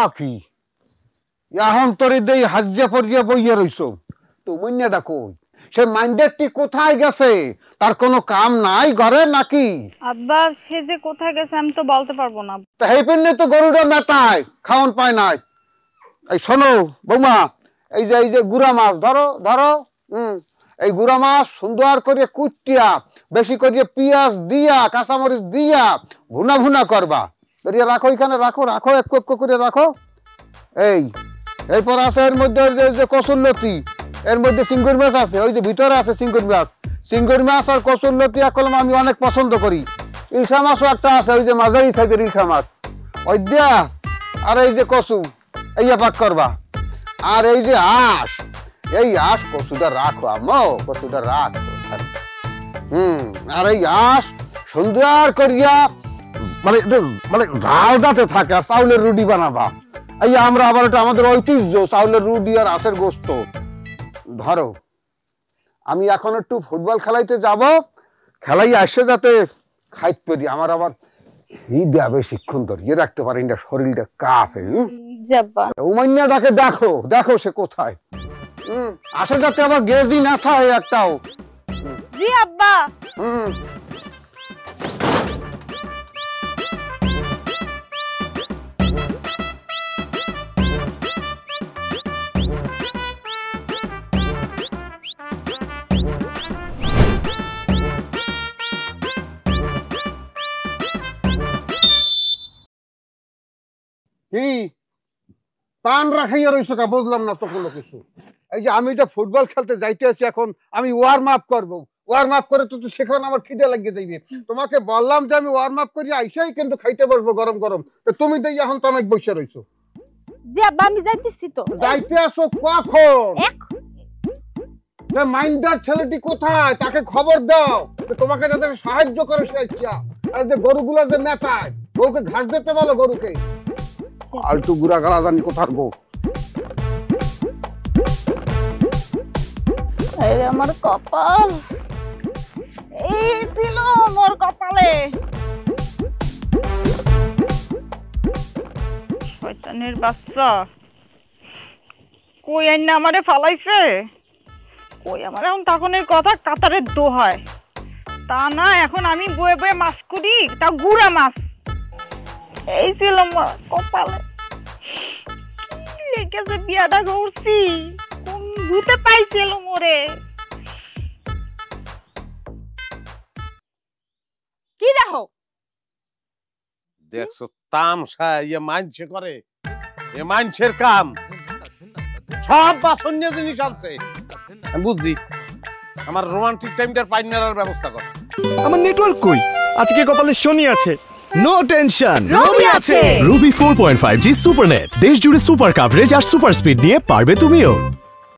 কি এখন তোর দেই হাজিয়া পড়িয়া বইয়া রইছো তো মইনাটা কই সে মাইন্ডেরটি কোথায় গেছে তার কোনো কাম নাই ঘরে নাকি আব্বা সে যে কোথায় গেছে আমি তো বলতে পারবো না তা এই পেনে তো গরুটা মেটায় খাওন পায় নাই এই শোনো বৌমা এই যে গুড়া মাছ ধরো ধরো এই গুড়া মাছ সুন্দর করে কুটিয়া বেশি করে পেঁয়াজ দিয়া কাঁচামরিচ দিয়া ভুনা ভুনা করবা করিয়া রাখো এখানে রাখো রাখো একটু একটু করে রাখো এরপর আছে এর মধ্যে যে কসুরলতি এর মধ্যে চিংড়ি মাছ আছে ওই যে ভিতরে আছে চিংড়ি মাছ আর কসুরলতি একলম আমি অনেক পছন্দ করি ইলশা মাছও একটা আছে ওই যে মাঝারি সাইজের ইলশা মাছ ওই দিয়া আর এই যে কচু এইয়া পাক করবা আর এই যে আঁশ কচুটা রাখো আম্মা কচুটা রাখো আর এই আঁশ সুন্দর করিয়া মানে ঝালটাতে থাকে আর চাউলের রুটি বানাবা এই আমরা আবার এটা আমাদের ঐতিহ্য চাউলের রুটি আর আঁশের গোস্ত ধরো আমি এখন একটু ফুটবল খেলাইতে যাব খেলাই আসে যাতে খাইতে পারি আমার আবার খিদে বেশিক্ষণ ধরিয়ে রাখতে পারি না শরীরটা কাঁপে উমাইয়াটাকে দেখো দেখো সে কোথায় আসে যাতে আবার গেজি না থাকে একটাও জি আব্বা কি টান রাখাইয়া রইছো কা বুঝলাম না তো কোনো কিছু এই যে আমি যে ফুটবল খেলতে যাইতে আছি এখন আমি ওয়ার্ম আপ করবো ওয়ার্ম আপ করে তো সেখানে আমার খিদে লাগিয়ে যাইবে তোমাকে বললাম যে আমি ওয়ার্ম আপ করি আইসাই কিন্তু খাইতে বসবো গরম গরম তো তুমি তো এখন তো অনেক বসে রইছো জি আব্বা আমি যাইতেছি তো যাইতে আসো কখন যে মাইন্ডার ছেলেটি কোথায় তাকে খবর দাও তোমাকে যাদের সাহায্য করে সে ইচ্ছা আর যে গরুগুলা যে মেটায় বউকে ঘাস দিতে বলো গরুকে আলটু গুড়া গালা জানি কোথার গো আরে আমার কপাল এই ছিল মোর কপালে শয়তানের বাচ্চা কই আইনা আমারে ফালাইছে কই আমার এখন তখনের কথা কাতারের দোহায় তা না এখন আমি বয়ে বয়ে মাছ করি তা গুড়া মাছ এই ছিল মোর কপালে লেগেছে বিয়াটা করছি কোন ভূতে পাইছিল মোরে কি দেখো দেখছো তামসা ইয়ে মানছে করে এ মানছের কাম সব বাসনীয় জিনিস আছে আমি বুঝছি আমার রোমান্টিক টাইমটার পাইনার ব্যবস্থা কর আমার নেটওয়ার্ক কই আজকে কপালে শনি আছে নো টেনশন রবি আছে রুবি 4.5G সুপারনেট দেশ জুড়ে সুপার কভারেজ আর সুপার স্পিড নিয়ে পারবে তুমিও